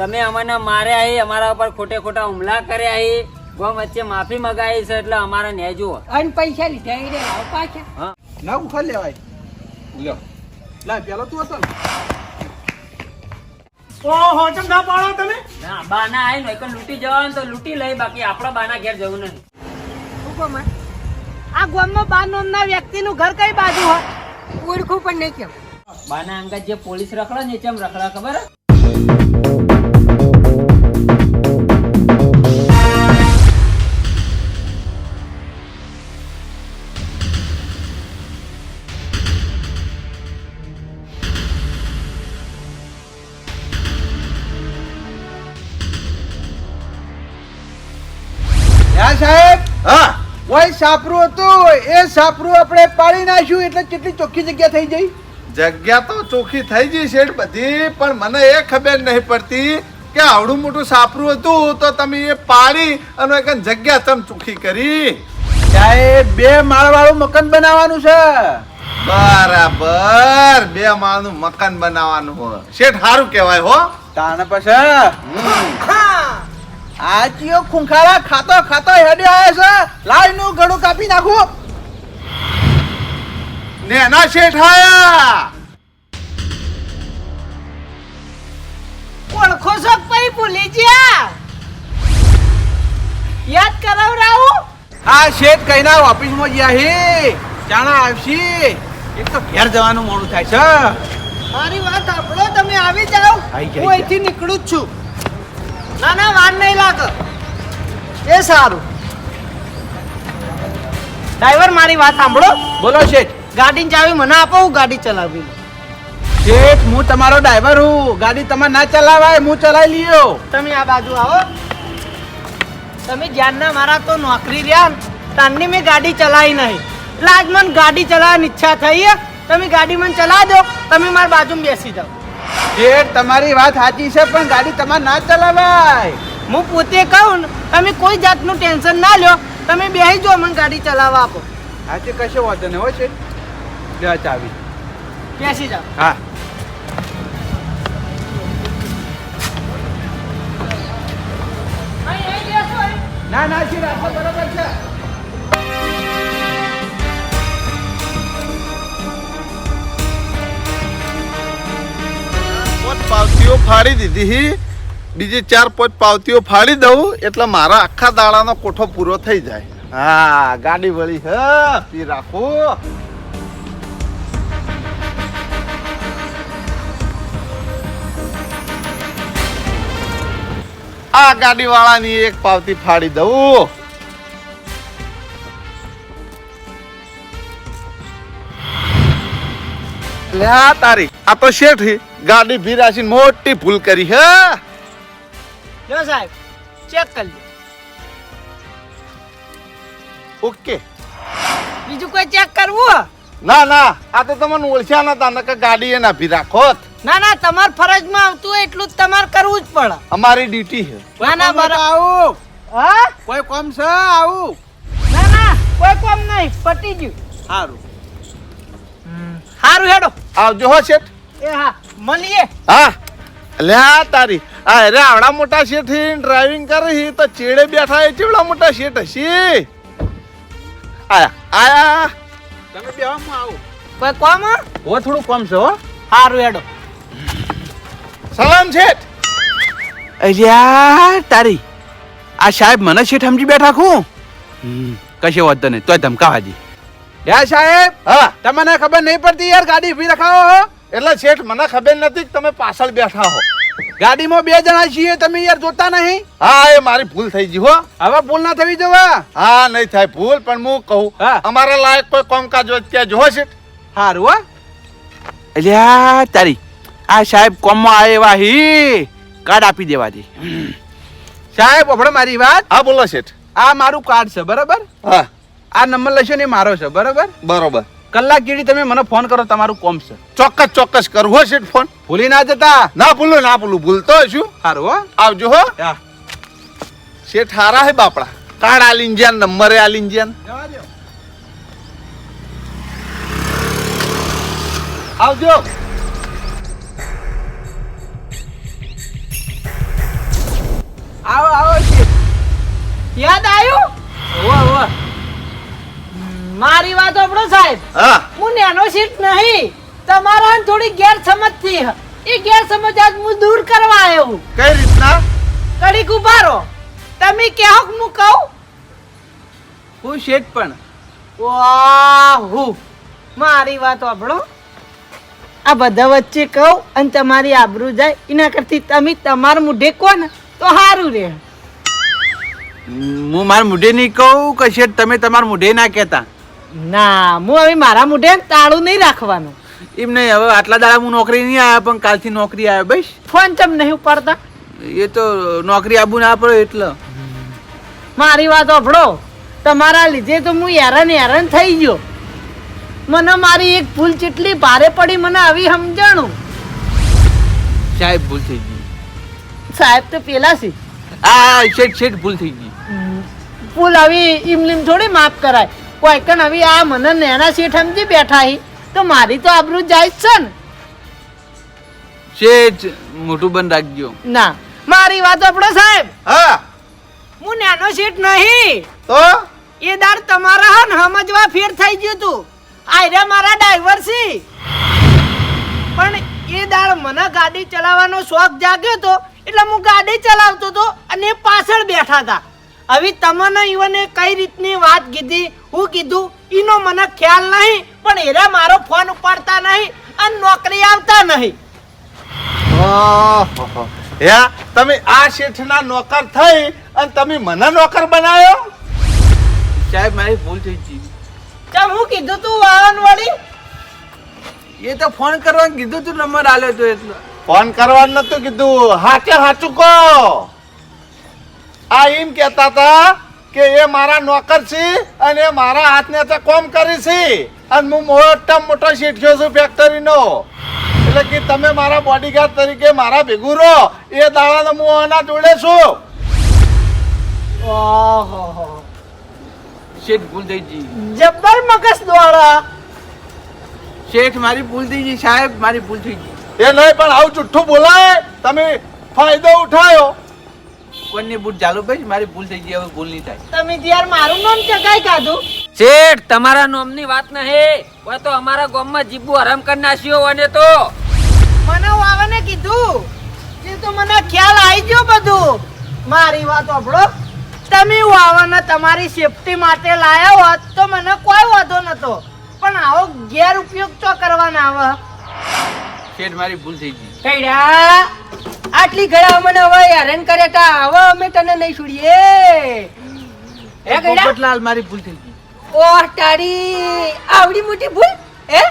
તમે અમને માર્યા હી, અમારા ઉપર ખોટે ખોટા હુમલા કર્યા હી, ગોમ વચ્ચે માફી મગાવી છે એટલે અમારે ન્યાય જુઓ. અને પૈસા લીધા એ રે આવ પાછા. હા ના ઉખા લેવાય લ્યો લા પેલો તું હતો ને ઓહો ચમ ના પાડો તમે? ના બાના આઈ ને લૂંટી જવાનું તો લૂંટી લઈ, બાકી આપણા બાના ઘેર જવું નહીં. આ ગામમાં બાર નામના વ્યક્તિનું ઘર કઈ બાજુ હોય ઓળખું પણ નહીં કેમ. બાના અંગત જે પોલીસ રખડા ને ચમ રખડા ખબર હે? યા સાહેબ હા ઓય સાપરું હતું એ સાપરું આપણે પાડી નાખ્યું એટલે કેટલી ચોખ્ખી જગ્યા થઈ ગઈ. જગ્યા તો ચોખ્ખી થઈ ગઈ શેઠ બધી, પણ મને એ ખબર નહીં પડતી કે આવડું મોટું સાપરું હતું તો તમે એ પાડી અને એક જગ્યા તમ ચોખ્ખી કરી. સાહેબ 2 માળવાળું મકાન બનાવવાનું છે. બરાબર 2 માળનું મકાન બનાવવાનું હોય શેઠ, સારું કહેવાય હો. તાને પછી આ ચિયો ખુંખારા ખાતો ખાતો હેડ્યો આવે છે. લાઈ નું ગળું કાપી નાખું. નેના શેઠ આયા. ઓળખો છો પઈ ભૂલી ગયા? યાદ કરાવરાવું? આ શેઠ કઈના ઓફિસમાં ગયા હે જાણા આવશી. એક તો ઘેર જવાનું મોડું થાય છે. મારી વાત સાંભળો, તમે આવી જાઓ. આઈ ગયા, હું અહીંથી નીકળું જ છું. ના ના વાર નહીં લાગે. એ સારું. ડ્રાઈવર મારી વાત સાંભળો. બોલો શેઠ. ગાડીની ચાવી મને આપો, હું ગાડી ચલાવી લઉં. શેઠ હું તમારો ડ્રાઈવર હું. ગાડી તમારે ના ચલાવાય, હું ચલાવી લ્યો. તમે આ બાજુ આવો. તમે જ્ઞાનના મારા તો નોકરી રહ્યા ને, તારની મેં ગાડી ચલાવી નહીં એટલે આજ મને ગાડી ચલાવવાની ઈચ્છા થઈ છે. તમે ગાડી મને ચલાવી દો, તમે મારી બાજુમાં બેસી જાઓ. શેઠ તમારી વાત સાચી છે પણ ગાડી તમારે ના ચલાવાય. હું પોતે કહું ને, તમે કોઈ જાતનું ટેન્શન ના લ્યો. તમે બેસી જાઓ, મને ગાડી ચલાવવા આપો. આજે કશો વાંધો નહીં હો શેઠ. લ્યો ચાવી. બેસી જાઓ. હા ના ના શેઠ આટલો બરાબર છે. પાવતીઓ ફાડી દીધી, બીજી 4-5 પાવતીઓ ફાડી દઉં એટલે મારા આખા દાડાનો કોઠો પૂરો થઈ જાય. હા ગાડી વળી હે પી રાખું. આ ગાડી વાળાની એક પાવતી ફાડી દઉં. લે તારી આ તો શેઠ ગાડી ભીરાશી મોટી ભૂલ કરી હે. જો સાહેબ ચેક કરી લો. ઓકે. બીજું કોઈ ચેક કરવું? ના ના આ તો તમને ઓળખ્યા નતા નકર ગાડી એના ભી રાખોત. ના ના, તમાર ફરજમાં આવતું હોય એટલું જ તમારે કરવું જ પડે. અમારી ડ્યુટી છે. ના ના બરાબર. આવું હા? કોઈ કોમ છે આવું. ના ના કોઈ કામ નહીં, પતી ગયું. સારું સારું હેડો. આવજો હો શેઠ. એ હા મળીએ. હા લ્યા તારી આ રે આવડા મોટા શેઠ ડ્રાઇવિંગ કરે છે તો ચેડે બેઠા એ ચેવડા મોટા શેઠ હશે. આયા આયા તમે બેહો હું આવું. કોઈ કામ? હો થોડું કોમ છે હો. સારું હેડો. સલામ શેઠ. અલ્યા તારી આ સાહેબ મને શેઠ સમજી બેઠા ખું. કશો વાંધો નહીં તોય ધમકાવા દી. યા સાહેબ હા તમને ખબર નહીં પડતી યાર ગાડી ઉભી રખાવો હો. એટલે શેઠ મને ખબર નથી કે તમે પાછળ બેઠા હો. ગાડીમાં 2 જણા છીએ તમે યાર જોતા નહીં. હા એ મારી ભૂલ થઈ ગઈ હો. હવે ભૂલ ના થવી જોવા. હા નહીં થાય ભૂલ, પણ હું કહું હા. અમારા લાયક કોઈ કામકાજ હોય ત્યાં જોવો શેઠ. હારું હો. અલ્યા તારી આ સાહેબ કોમમાં આવ્યા હી કાર્ડ આપી દેવા દે. સાહેબ આપણે મારી વાત. હા બોલો શેઠ. આ મારું કાર્ડ છે બરાબર. હા આ નંબર લેશો ને એ મારો છે બરાબર. બરોબર. કલાક જેડી તમે મને ફોન કરો, તમારું કોમ છે. ચોક્કસ ચોક્કસ કરવો શેઠ ફોન. ભૂલી ના જતા. ના ભૂલું ભૂલતો છું. હારું હો. આવજો હો. હા. શેઠ હારા હે બાપડા. કાર્ડ આલીન જ્યાં નંબરે આલીન જ્યાં. જવા દો. આવજો. આવો આવો શેઠ. યાદ આવ્યું મારી વાત સાંભળો સાહેબ. હા હું નાનો શેઠ નહીં, તમારા થોડી ગેરસમજ થી એ ગેરસમજ આજ હું દૂર કરવા આવ્યો હું. કઈ રીતના? કડીક ઉભા રહો. તમે કહો કે હું કહું? હું શેઠ પણ વાહુ મારી વાત સાંભળો. આ બધા વચ્ચે કહું અને તમારી આબરૂ જાય એના કરતી તમે તમારા મુઢે કહો ને તો સારું રહે. હું મારા મુઢે નહીં કહું કે શેઠ તમે તમારા મુઢે ના કહેતા? ના, હું હવે મારા મુઢે તાળું નહીં રાખવાનું. એમ નહીં, હવે આટલા દાડા હું નોકરી નહીં આવ્યા પણ કાલથી નોકરી આવ્યો બસ. ફોન ચમ નહીં ઉપાડતા? એ તો નોકરી આબુ ના પડે એટલે. મારી વાત સાંભળો. તમારા લીધે તો હું હેરાન થઈ ગયો. મને મારી એક ભૂલ જેટલી ભારે પડી મને આવી સમજાણું. સાહેબ ભૂલ થઈ ગઈ. સાહેબ તો પેલા છે. હા શેઠ ભૂલ થઈ ગઈ. ભૂલ આવી ઇમલીમ થોડી માફ કરાય. કોઈ કણ આવી આ મને નેના શેઠ સમજી બેઠા હી તો મારી તો આબરૂ જાય જ છે ને. શેઠ મોટું બંધ રાખજો. ના, મારી વાત સાંભળો સાહેબ. હા હું નાનો શેઠ નહીં. તો એ દાર તમારા હન સમજવા ફેર થઈ ગયું તું. આયરા મારા ડ્રાઈવર છે. પણ એ દાર મને ગાડી ચલાવવાનો શોખ જાગ્યો તો એટલે હું ગાડી ચલાવતો તો અને એ પાછળ બેઠા હતા. હવે તમને ઈવને કઈ રીતની વાત કીધી, હું કીધું ઈનો મને ખ્યાલ નહીં, પણ એરા મારો ફોન ઉપાડતા નહીં અને નોકરી આવતા નહીં. ઓહો. હે તમે આ શેઠના નોકર થઈ અને તમે મને નોકર બનાવ્યો? સાહેબ મારી ભૂલ થઈ ગઈ. ચમ હું કીધું તું વાહન વળી? એ તો ફોન કરવાનું કીધું તું, નંબર આલ્યો તો એટલે. ફોન કરવાનું નતું કીધું. હાચે હાચું કહો. આ એમ કહેતા હતા કે એ મારા નોકર છે અને એ મારા હાથને તો કોમ કરી છે અને હું મોટામાં મોટો શીખ્યો છું ફેક્ટરીનો. એટલે કે તમે મારા બોડીગાર્ડ તરીકે મારા ભેગું રહો એ દાડાનો હું આના જોડે છું. ઓહો, શેઠ ભૂલ થઈ ગઈ. જબ્બર મગજ દોડા. શેઠ મારી ભૂલ થઈ ગઈ. સાહેબ મારી ભૂલ થઈ ગઈ. એ નહીં પણ આવું જુઠ્ઠું બોલાય. તમે ફાયદો ઉઠાયો. કોઈને બૂટ ચાલુ ભાઈ, મારી ભૂલ થઈ ગઈ, હવે ભૂલ નહીં થાય. તમે યાર મારું નામ ચગાઈ કાઢું. શેઠ તમારા નોમની વાત નહીં, હોય તો અમારા ગામમાં જીબુ હરામ કરી નાખ્યો અને તો મને વાવાને કીધું એ તો મને ખ્યાલ આવી ગયો બધું. મારી વાત સાંભળો. તમે વાવાને તમારી સેફટી માટે લાયા હોત તો મને કોઈ વાંધો નતો, પણ આવો ગેર ઉપયોગ તો કરવાના આવે. શેઠ મારી ભૂલ થઈ ગઈ. કઈડા આટલી ઘડા મને હવે હેરાન કરે તા હવે અમે તને નહીં છોડીએ. હે કઈડા? પોપટલાલ મારી ભૂલ થઈ ગઈ. ઓહ તારી આવડી મોટી ભૂલ હે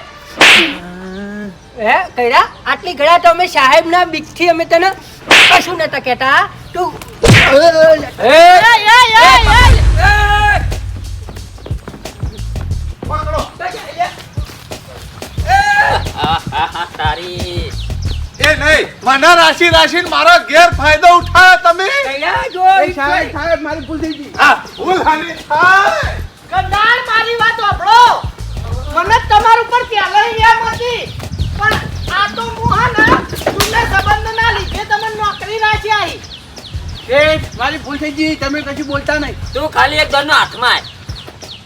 કઈડા આટલી ઘડા તો અમે સાહેબ ના બીક થી અમે તને કશું નતા કેતા. તું તારી એ નહીં મને રાશી મારો ગેરફાયદો ઉઠાયો તમે. કઈડા જો સાહેબ મારી ભૂલ થઈ ગઈ. આ ભૂલ હાની થાય. કંડાળ મારી વાત સાંભળો. મને તમાર ઉપર પહેલા એમ હતી, પણ આ તો હું હા ના તુને સંબંધના લીધે તમને નોકરી રાખી આવી. શેઠ મારી ભૂલ થઈ ગઈ. તમે કશું બોલતા નહીં. તું ખાલી એક દરનો હાથમાં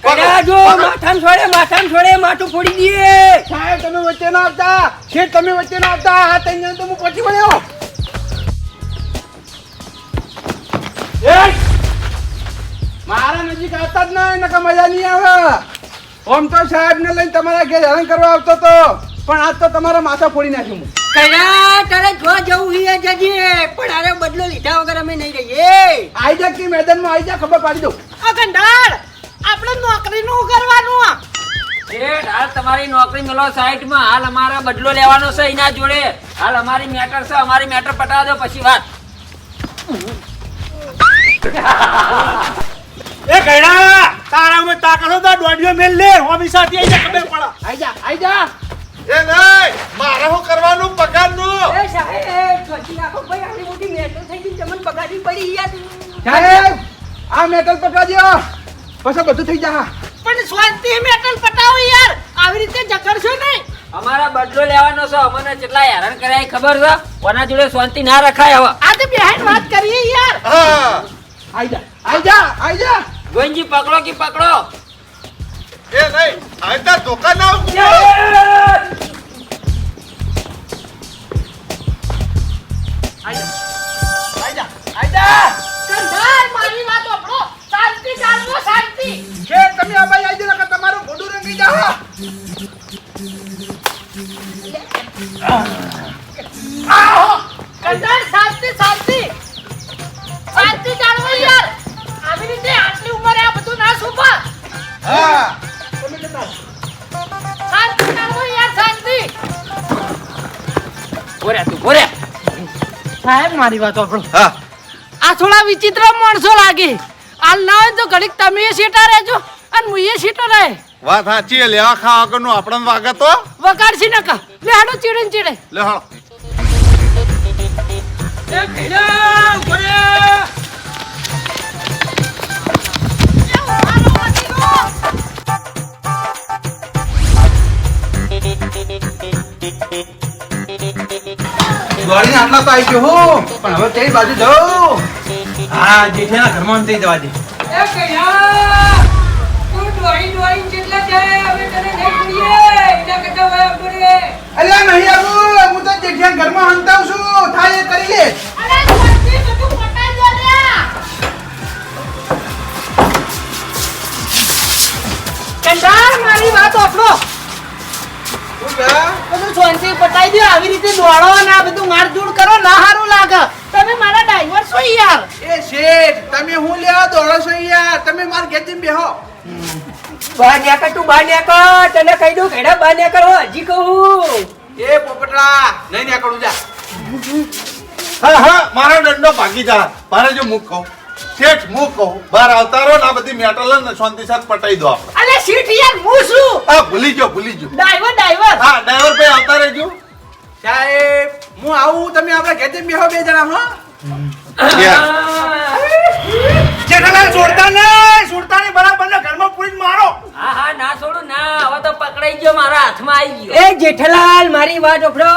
કઈડા જો માથામ છોડે માથું ફોડી દઈએ. સાહેબ તમે વચ્ચે ના આવતા. શેઠ તમે વચ્ચે ના આવતા. આ તઈ તો હું પછી વળ્યો. મારા નજીક આવતા જ નહીં, નકર મજા નહીં આવે. ઓમ તો સાહેબ ને લઈને તમારા ઘેર હેરાન કરવા આવતો તો, પણ આજ તો તમારા માથા ફોડી નાખ્યું હું. કઈડા તારે જો જવું હે જજે, પણ આરે બદલો લીધા વગર અમે નહીં રહીએ. આઈ જા કે મેદાનમાં આઈ જા, ખબર પાડી દઉં. આ કંડાળ આપણે નોકરીનું કરવાનું. શેઠ હાલ તમારી નોકરી મેલો સાઈડમાં, હાલ અમારા બદલો લેવાનો છે એના જોડે. હાલ અમારી મેટર છે, અમારી મેટર પટાવા દો પછી વાત. એ ગયડા તારા અમે તાકાતો તો દોડ્યો મેલ લે ઓફિસાથી આઈ જા ખબર પડે. આઈ જા. એ નહીં મારે શું કરવાનું પગારનું? એ સાહેબ જોજી રાખો ભાઈ, આટલી મોટી મેટર થઈ ગઈ તમને પગારી પડી યાર. સાહેબ આ મેટલ પકવા દો, પછી બધું થઈ જા. પણ શાંતિ મેટલ પટાવો યાર. આવી રીતે જકડશો નહીં. અમારા બદલો લેવાનો છે. અમને કેટલા હેરાન કર્યા એ ખબર છે. કોના જોડે શાંતિ ના રખાય હવે. આજે બેહાડ વાત કરીએ યાર. હા આઈ જા ગોવિંદજી પકડો કે પકડો. એ નહીં આયતા ધોકા ના કંધાર મારી વાત સાંભળો. શાંતિ જાળવો શાંતિ. કે તમે આ બાઈ આઈ જાવ કે તમારું મોઢું રંગી જાઓ. કંધાર શાંતિ શાંતિ. શાંતિ જાળવો યાર. આવી રીતે આટલી ઉંમરે આ બધું ના શોભા. હા શાંતિ જાળવો યાર શાંતિ. બોર્યા તું બોર્યા. સાહેબ મારી વાત સાંભળો. હા આ થોડા વિચિત્ર માણસો લાગે. હાલ ના હોય તો ઘડીક તમે સીટા રહેજો અને હું સીટો રહે. વાત સાચી છે. લેવા ખાવા વગરનું આપણને વાગે તો વગાડશી નકા લે હાડો ચીડે ને ચીડે. લે હાલો દોડીને આટલા તો આવી ગયો હું પણ હવે કઈ બાજુ જાઉં. હા જેઠાના ઘરમાં થઈ જવા દે. એ કયા તું ડોઈ ડોઈ જેટલા જાય હવે તને નહીં છોડીએ એના કરતા વયા પડે. અલ્યા નહીં આવું હું તો જેઠાના ઘરમાં હંતાવ છું. થાય એ કરી લે. અરે શાંતિ બધું પટાઈ દો લ્યા. કંધાર મારી વાત સાંભળો. બધું શાંતિ પટાઈ દો. આવી રીતે દોડો અને આ બધું મારઝૂડ કરો ના સારું લાગે. તમે મારા ડ્રાઈવર છો યાર. એ શેઠ તમે હું લેવા દોડો છો યાર. તમે માર ઘેર જઈને બેહો. બહાર નીકળ તું બહાર નીકળ તને કહી દઉં કેડા બહાર નીકળ હજી કહું. એ પોપટલા નહીં નીકળું જા. હા હા મારો દંડો ભાગી જા. મારે જો મુખ કહું શેઠ મુખ કહું બહાર આવતા રહો ને આ બધી મેટલ ને શાંતિ સાથે પટાઈ દો આપણે. અલે સીટ યાર હું છું. હા ભૂલી ગયો ડ્રાઈવર ડ્રાઈવર. હા ડ્રાઈવર ભાઈ આવતા રહેજો. સાહેબ હું આવું તમે આપણે ઘેર જઈને બેહો બે જણા હો. જેઠાલાલ છોડતા નહીં બરાબર ને ઘરમાં પૂરી મારો. હા હા ના છોડું ના. હવે તો પકડાઈ ગયો મારા હાથમાં આવી ગયો. એ જેઠાલાલ મારી વાત સાંભળો.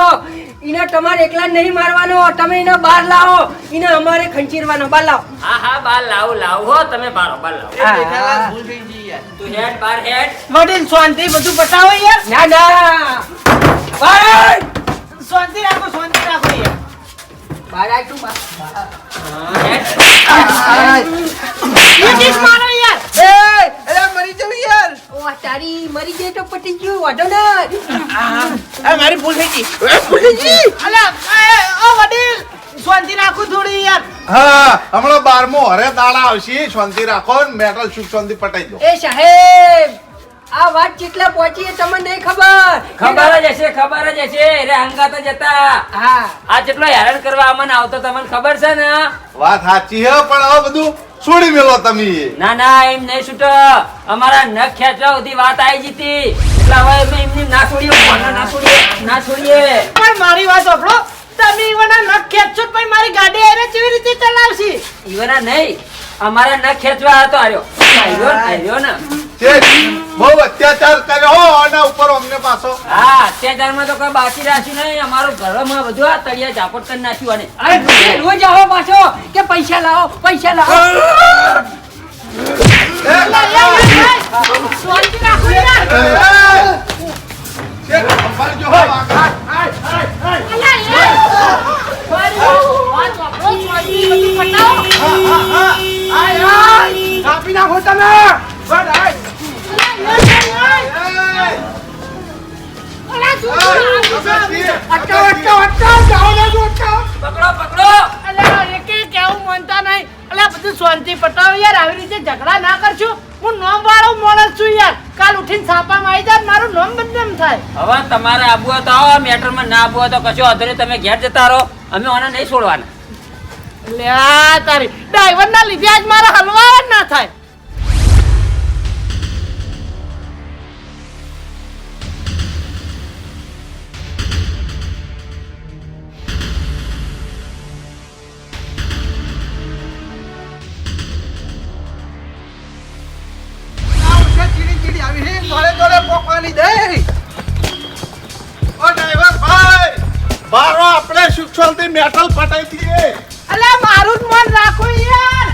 ઈને તમારે એકલા નહીં મારવાનો તમે એને બહાર લાવો. ઈને અમારે ખંચીરવાનો બહાર લાવો. હા હા બાર લાવો હો તમે બાર બાર લાવો. એ જેઠાલાલ ભૂલ થઈ ગઈ યાર. તું હેડ બાર હેડ. વડીલ શાંતિ બધું પટાવો યાર. ના ના બહાર શાંતિ રાખો યાર. બહાર આય તું બહાર. ઈટીસ મારો યાર. એ અલ્યા મરી જવું યાર. ઓ તારી મરી જાય તો પટી ગયું વાંધો નહીં. આ મારી ભૂલ થઈ ગઈ. અલા ઓ વડીલ શાંતિ રાખો થોડી યાર. હા હમણાં 12મો હરે દાડા આવશે. શાંતિ રાખો ને મેટલ સુખ શાંતિ પટાઈ દો. એ સાહેબ આ વાત કેટલા પહોંચી એ તમને નહીં ખબર. ખબર જ હશે રે હંગાત જ હતા. હા આ જેટલો હેરાન કરવા અમને આવતો તમને ખબર છે ને. વાત સાચી હે પણ હવે બધું છોડી મેલો તમે. ના ના એમ નહીં છૂટો. અમારા નખ ખેંચવા સુધી વાત આવી જીતી એટલે હવે અમે એમની ના છોડીએ. પણ મારી વાત સાંભળો. તમે ઈવના નખ ખેંચો તો પછી મારી ગાડી આવીને કેવી રીતે ચલાવશી? ઈવના નહીં અમારા નખ ખેંચવા હતો આવ્યો ને. શેઠ બહુ અત્યાચાર કર્યો અને ઉપર અમને પાછો. હા અત્યાચારમાં તો કોઈ બાકી રાખ્યું નહીં. અમારું ઘરમાં બધું આ તળિયા ઝાપટ કરી નાખ્યું. અને અરે તમે રોજ આવો પાછો કે પૈસા લાવો પૈસા લાવો. શાંતિ રાખો યાર. શેઠ સંભાળજો હો આગળ. અલા યાર. મારી વાત સાંભળો. શાંતિ બધું પટાવો. કાપી નાખો તમે. બસ આય. અલા શું પકડો. અલા એકે કેવું માનતા નહીં. અલા બધું શાંતિ પટાવો યાર. આવી રીતે ઝઘડા ના કરજો. હું નોમ વાળો માણસ છું યાર. કાલ ઉઠીને છાપામાં આવી જાય મારું નામ બદનામ થાય. હવે તમારે આબુ હોય તો આવો. મેટરમાં ના આબુ હોય તો કશો અધરે તમે ઘેર જતા રહો. અમે ઓને નહીં છોડવાના. લ્યા તારી ડ્રાઈવર ના લીધે આજ મારા હલવા જ ના થાય. ચીડી આવી હે. દોડે પોકવાની દે. બારો આપણે સુખસોલથી મેટલ પટાઈ દઈએ. અલે મારું જ મન રાખો યાર.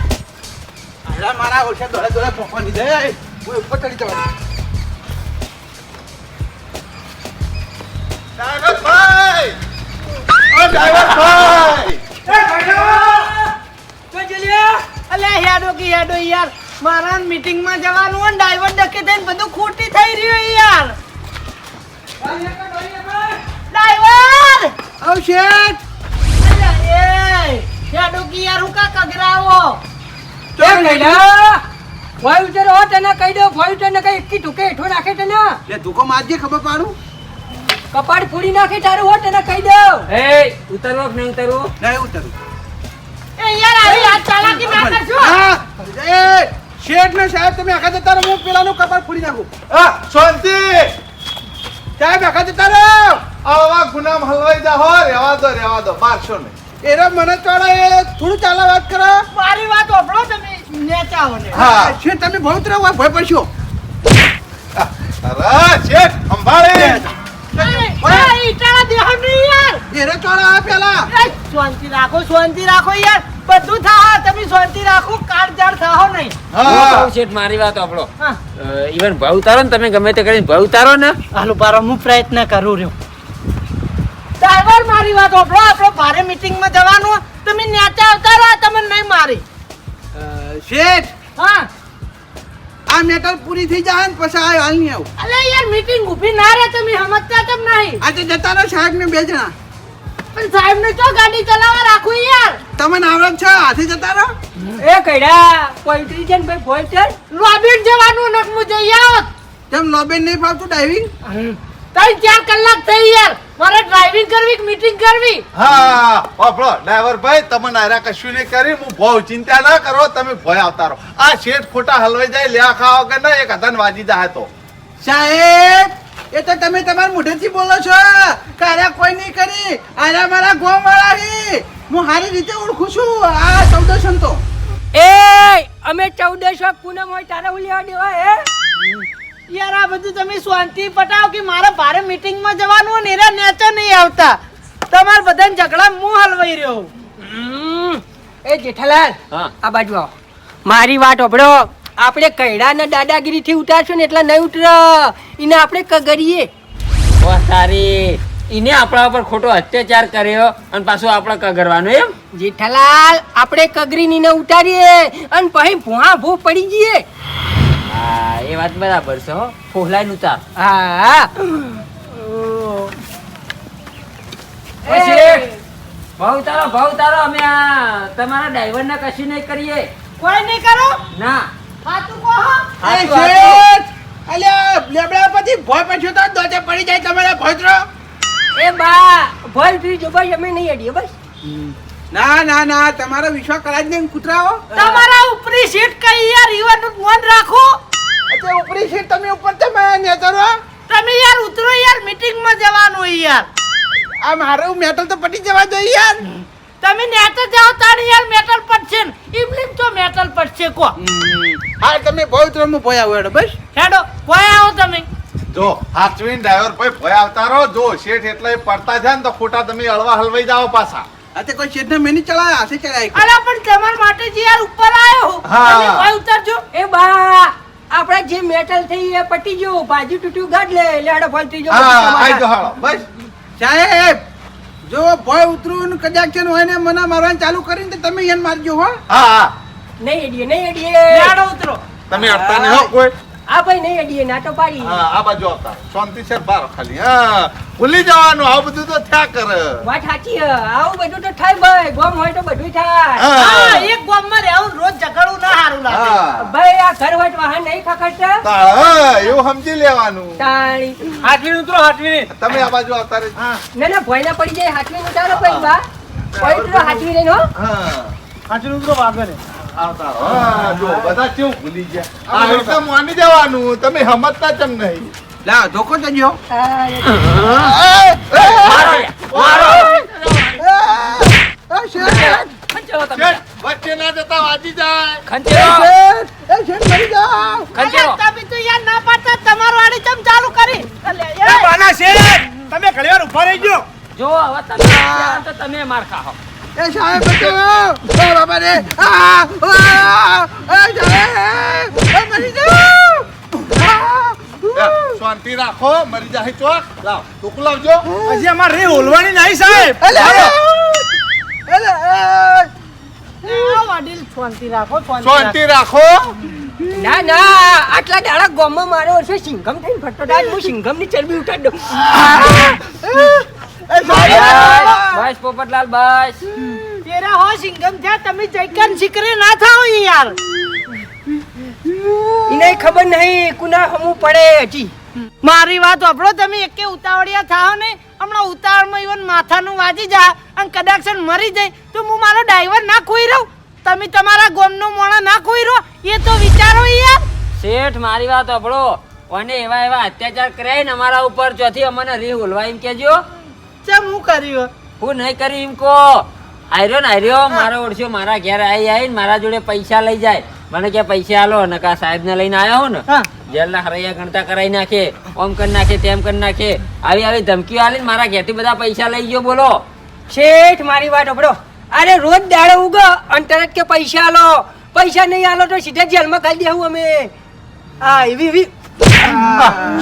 અરે મારા ઓછા દોડે દોડે પહોંચવાની દે હું ઉપર ચડી જવા ડ્રાઈવરભાઈ! ઓ ડ્રાઈવરભાઈ! અલે હેડો કે હેડો યાર. મારા મીટિંગમાં જવાનું હોય ડ્રાઈવર ડકે થઈને બધું ખોટી થઈ રહ્યું યાર. ડ્રાઈવર! આવ શેઠ અલે એ હેડો કે યાર હું કા કગરાવો. એ ગઈડા ભોય ઉતર હો તને કહી દો ભોય ઉતર ને કઈ એકી ઢુકે હેઠો નાખે તને લે ધુકો મારજે ખબર પાડું કપાળ ફોડી નાખે તારું હો તને કહી દો એ ઉતરવો કે નહીં ઉતરવું? નહીં ઉતરું એ યાર આવી આ ચાલાકી ના કરજો. હા એ શેઠ ને સાહેબ તમે આખા જતા રહો હું પેલાનું કપાળ ફોડી નાખું હા, શાંતિ! સાહેબ આખા જતા રહો આવા ગુનામ હલવાઈ જાઓ. રહેવા દો મારશો નહીં. એરો મને ચોળે થોડું ચાલા વાત કરો મારી વાત ઓપડો તમે નેચાઓ ને. હા. શેઠ તમે બહુ તરફ ભય પડશો અરે શેઠ સંભાળે. એ ઈટાળા દેહો નહીં યાર. એરો ચોળા આ પેલા એ શાંતિ રાખો યાર. બધું થાહ તમે શાંતિ રાખો. કાળજાળ થાહો નહીં. હું હા. કહું શેઠ, મારી વાત સાંભળો. હા ઈવન ભાવ ઉતારો ને તમે ગમે તે કરીને ભાવ ઉતારો ને. હાલો પારો હું પ્રયત્ન કરું રહ્યો. ડ્રાઈવર મારી વાત ઓપડો. આપણો ભારે મીટિંગમાં જવાનું હોય. તમે નેચા આવતા રહો તમને નહીં મારી. શેઠ હા આ મેટર પૂરી થઈ જાય ને પછી આ હાલ નહીં આવું અલે યાર મીટિંગ ઊભી ના રહે તમે સમજતા કેમ નહીં. આજે જતા રહો સાહેબ ને 2 જણા પણ સાહેબ ને તો ગાડી ચલાવવા રાખું યાર. તમને આવડત છે હાથે જતા રહો એ કઈડા પોઈન્ટરી છે ને ભાઈ ભોય છે લોબીટ જવાનું નકમું જઈ આવત. તેમ લોબેન નહીં ફાવતું ડ્રાઇવિંગ 3-4 કલાક થઈ યાર. મારે ડ્રાઇવિંગ કરવી કે મીટિંગ કરવી. હા બાપડો ડ્રાઈવરભાઈ, તમને આરા કશું નહીં કરી. હું બહુ ચિંતા ના કરો. તમે ભય આવતા રહો. આ શેઠ ખોટા હલવાઈ જાય લેવા ખાવા કે ના એક હદન વાજી જાય તો. સાહેબ એ તો તમે તમારા મોઢેથી બોલો છો કાર્ય કોઈ નહીં કરી આરા મારા ગોમ વાળા હી હું સારી રીતે ઓળખું છું આ 1400 તો એ અમે 1400 પૂનમ હોય તારા ઉલ્યા દેવા હે યાર આ બધું તમે શાંતિ પટાવો કે મારે ભારે મીટિંગમાં જવાનું હોય ને એરા નેચા નહીં આવતા. તમાર બધાને ઝઘડા હું હલવાઈ રહ્યો. એ જેઠાલાલ હા. આ બાજુ આવો મારી વાત ઓભળો આપણે કૈડા ને દાદાગીરી થી ઉતારશું ને એટલા નહીં ઉતર એને આપણે કગરીએ વાહ તારી, ઈને આપણા ઉપર ખોટો અત્યાચાર કર્યો અને પાછું આપણે કગરવાનું એમ. જેઠાલાલ આપણે કગરી ને ઉતારીએ અને પછી ભૂહા ભૂ પડી જઈએ. હા એ વાત બરાબર છે હો. ફોહલાઈને ઉતાર. હા એ શેઠ, ભાવ ઉતારો. અમે આ તમારા ડ્રાઈવરને કશું નહીં કરીએ. કોઈ નહીં કરો. ના. સાચું કહો. એ શેઠ અલ્યા લેબડા પછી ભોય પછી તો દોચે પડી જાય તમારા ભોયત્રો એ બા ભોય ફ્રી જો ભાઈ અમે નહીં અડીએ બસ ના તમારો વિશ્વાસ કરાય જ નહીં કૂતરાઓ તમારા ઉપરી સીટ કઈ યાર ઈવાનું મન રાખો. એટલે ઉપરી સીટ તમે ઉપર તમે નેતરો તમે યાર ઉતરો યાર મીટિંગમાં જવાનું હોય યાર. આ મારું મેટલ તો પટી જવા જોઈએ યાર તમે નેતા જાઓ તાણી યાર મેટલ પડશે ને. ઇવલિંગ તો મેટલ પડશે કો. હા તમે ભોયત્રો હું ભોય આવો બસ હેડો કોઈ આવો તમે. જો હાચવીને ડ્રાઈવરભાઈ ભય આવતા રહો. જો શેઠ એટલે પડતા જાય ને તો ખોટા તમે હળવા હલવાઈ જાઓ પાછા. આ તે કોઈ શેઠને મેં નહીં ચલાવ્યા હાથે ચલાવ્યા અરે પણ તમાર માટે જે યાર ઉપર આવ્યો હું. હા. તમે કોઈ ઉતરજો. એ બા આપડા જે મેટલ થઈ એ પટી ગયું બાજુ તૂટ્યું ગાડ લે લેડો ફોલ થઈ હા ગયો આઈ જો હાલો બસ. સાહેબ જો ભોય ઉતરું ને કદાચ છે ને હોય ને મને મારવાનું ચાલુ કરીને તો તમે એને મારજો હો હા નહીં અડીએ હેડો ઉતરો. તમે અડતા નહીં હો કોઈ. આ ભાઈ નહીં અડીએ નાટો પાડી હા આ બાજુ આવતા શાંતિ છે બાર ખાલી. હા ભૂલી જવાનું. આવું બધું તો થયા કરે. વાત સાચી હે આવું બધું તો થાય ભાઈ ગોમ હોય તો બધું થાય હા હા એક ગામમાં રહેવું રોજ ઝઘડવું ના સારું લાગે. હા ભાઈ આ ઘર હોય તો વાહન નહીં ખખડતા હા, એવું સમજી લેવાનું. તાળી હાથવીને ઉતરો હાથવીને. તમે આ બાજુ આવતા રહેજો. ના ભોય ના પડી જાય હાથવી ઉતારો ભાઈ બા પવિત્ર હાથવી રહીને હો હા હાથવીને ઉતરો વાગને. આવતા રહો. હા જો બધા કેવું ભૂલી ગયા. આ રીતે માની જવાનું. તમે સમજતા કેમ નહીં? લા ધોકો જજો ખંચેરો તમે. શેઠ, વચ્ચે ના જતા વાજી જાય. ખંચેરો. અરે તમે તો યાર ના પાડતા તમારું આડી ચમ ચાલુ કરી. અલે એ યાર બાના શેઠ તમે ઘણી વાર ઉભા રહી ગયો. જો હવે તમે ગયા તો તમે માર ખાઓ. એ સાહેબ બચાવો! ઓ બાબા રે! આ! સાહેબ! મરી જાઉં! શાંતિ રાખો, મરી જાય ચોક. લાવ ટોકું લાવજો. હજી અમારે રે ઓલવાની નહીં સાહેબ. વડીલ શાંતિ રાખો શાંતિ રાખો. ના ના આટલા દાડા ગોમમાં મારો વર્ષે સિંઘમ થઈને ફરતો થાય હું સિંઘમ ની ચરબી ઉતારી દઉં. બસ પોપટલાલ બસ. તેરા હો સિંગમ થયા તમે જઈકન શિકરે ના થાઓ યાર. એને ખબર નહીં કુના હમું પડે હજી. મારી વાત સાંભળો, તમે એકે ઉતાવળિયા થાઓ ને હમણાં ઉતાવળમાં ઈવન માથાનું વાજી જાય અને કદાચ છે ને મરી જાય તો હું મારો ડ્રાઈવર ના ખોઈ રહું. તમે તમારા ગોમનો મોણો ના ખોઈ રહો એ તો વિચારો યાર. શેઠ મારી વાત સાંભળો. અને એવા અત્યાચાર કર્યા ને અમારા ઉપર, ચોથી અમને રી ઓલવા એમ કેજો. ચમ હું કર્યું? હું નહીં કરી એમ કો. આર્યો ને આર્યો મારો ઓળખ્યો મારા ઘેર આવીને મારા જોડે પૈસા લઈ જાય. મને કે પૈસા આલો નકા સાહેબ ને લઈને આવ્યો હું ને હા. જેલના હરૈયા ગણતા કરાવી નાખે, ઓમ કરી નાખે, તેમ કરી નાખે. આવી ધમકીઓ આલીને મારા ઘેરથી બધા પૈસા લઈ ગયો. બોલો શેઠ મારી વાત સાંભળો. અરે રોજ દાડો ઉગો અને તરત કે પૈસા આલો, પૈસા નહીં આલો તો સીધા જેલમાં ખાલી દેવું અમે. હા એવી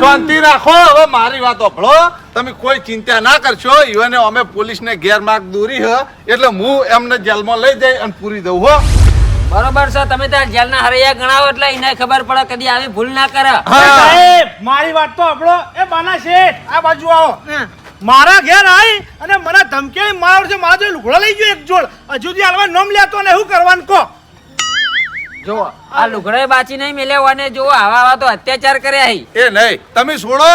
શાંતિ રાખો. હવે મારી વાત સાંભળો. તમે કોઈ ચિંતા ના કરશો. ઈવને અમે પોલીસને ગેરમાર્ગ દોરી હ એટલે હું એમને જેલમાં લઈ જઈ અને પૂરી દઉં હો. બરોબર છે. તમે ત્યાં જેલના હરૈયા ગણાવો એટલે એને ખબર પડે કદી આવી ભૂલ ના કરે. સાહેબ મારી વાત તો સાંભળો. એ બાના શેઠ આ બાજુ આવો. હા. મારા ઘેર આવી અને મને ધમકી મારો છે. મારા જોડે લુગડો લઈ ગયો એક જોડ. હજુ સુધી હાલવા નોમ લેતો ને શું કરવાનું કહો. જો આ લુગડાએ બાચી નહીં મેલ્યો અને જો આવા તો અત્યાચાર કર્યા હી. એ નહીં તમે છોડો.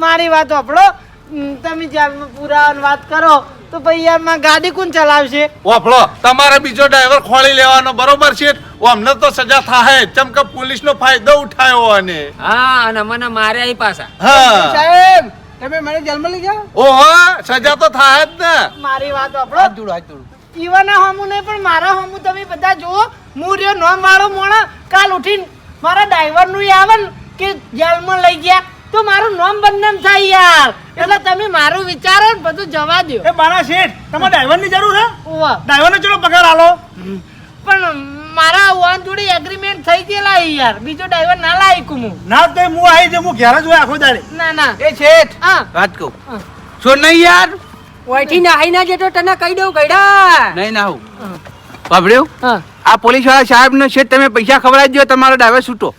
મારી વાત સાંભળો, તમે જેલમાં પુરાવાની વાત કરો તો ભાઈ યાર માં ગાડી કોણ ચલાવશે? વાપડો તમારે બીજો ડ્રાઈવર ખોળી લેવાનો બરોબર છે. અમને તો સજા થાય ચમ કે પોલીસનો ફાયદો ઉઠાયો અને હા અને મને માર્યા હી પાછા. હા સાહેબ તમે મને જેલમાં લઈ જાઓ. ઓહો સજા તો થાય જ ને. મારી વાત સાંભળો, ઈવાના હોમું નહીં પણ મારા હોમું તમે બધા જુઓ. હું રહ્યો નોમ વાળો મોણા કાલ ઉઠીને મારા ડ્રાઈવર નું આવે ને કે જેલમાં લઈ ગયા તો મારું નામ બદનામ થાય યાર. એટલે તમે મારું વિચારો ને બધું જવા દો. એ બાના શેઠ તમારે ડ્રાઈવરની જરૂર હે? ઓવા. ડ્રાઈવરને ચલો પગાર આલો. પણ મારા વાન જોડે એગ્રીમેન્ટ થઈ ગયેલા યાર. બીજો ડ્રાઈવર ના લાયકું હું. ના તો હું આવી જાઉં. હું ઘેર જ હોય આખો દાડે. ના ના. એ શેઠ હા વાત કહું છો નહીં યાર. ઓયથી નાહી ના જતો તને કહી દઉં ગયડા. નહીં ના હું બાબડ્યો. હા. આ પોલીસ વાળા સાહેબ ને શેઠ તમે પૈસા ખવડાવી દો તમારો ડ્રાઈવર છૂટો.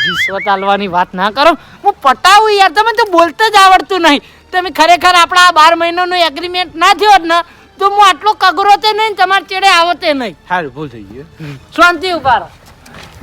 રિશ્વત આલવાની વાત ના કરો. હું પટાવું યાર. તમે તો બોલતા જ આવડતું નહીં. તમે ખરેખર આપણા 12 મહિનાનો એગ્રીમેન્ટ ના થયો જ ને તો હું આટલો કગરો તે નહીં તમારે ચેડે આવો તે નહીં. સારું ભૂલ થઈ ગયું. શાંતિ ઉભા રહો.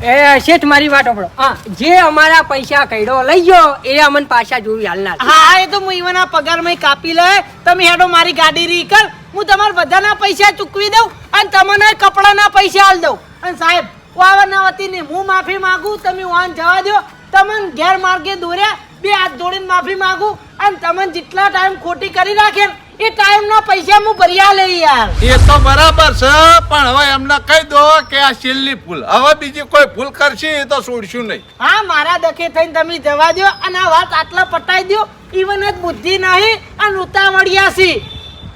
એ શેઠ મારી વાત સાંભળો. હા. જે અમારા પૈસા કઈડો લઈ ગયો એ અમને પાછા જોવી હાલના. હા એ તો હું ઈવના પગારમાં કાપી લે. તમે હેડો મારી ગાડી રી કર. હું તમારા બધાના પૈસા ચૂકવી દઉં અને તમને કપડાના પૈસા આલ દઉં. અને સાહેબ વાવાના વતીને હું માફી માંગુ. તમે વાન જવા દો. તમને ગેરમાર્ગે દોર્યા 2 હાથ જોડીને માફી માંગુ અને તમને જેટલા ટાઈમ ખોટી કરી રાખે ને એ ટાઈમના પૈસા હું ભર્યા લે યાર. એ તો બરાબર છે પણ હવે એમને કહી દો કે આ છેલ્લી ભૂલ. હવે બીજી કોઈ ભૂલ કરશે એ તો છોડશું નહીં. હા મારા દખે થઈને તમે જવા દો અને આ વાત આટલા પટાઈ દો. ઈવન જ બુદ્ધિ નહીં અને ઉતાવળિયા છે.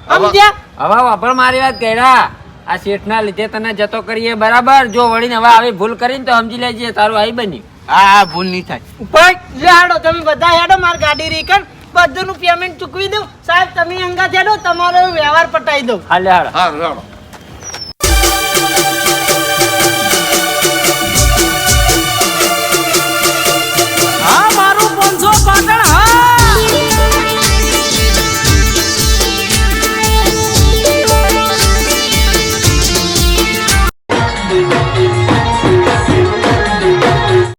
સમજ્યા? હવે વાપર મારી વાત કર્યા. આ શેઠના લીધે તને જતો કરીએ બરાબર. જો વળીને હવે આવી ભૂલ કરીને તો સમજી લેજે તારું આઈ બન્યું. આ ભૂલ નહીં થાય. ઉપર હેડો તમે બધા હેડો મારી ગાડી રીકન બધુંનું પેમેન્ટ ચૂકવી દઉં. સાહેબ તમે અંગા હેડો તમારો વ્યવહાર પટાઈ દઉં. હાલે હાલ. હા રાણો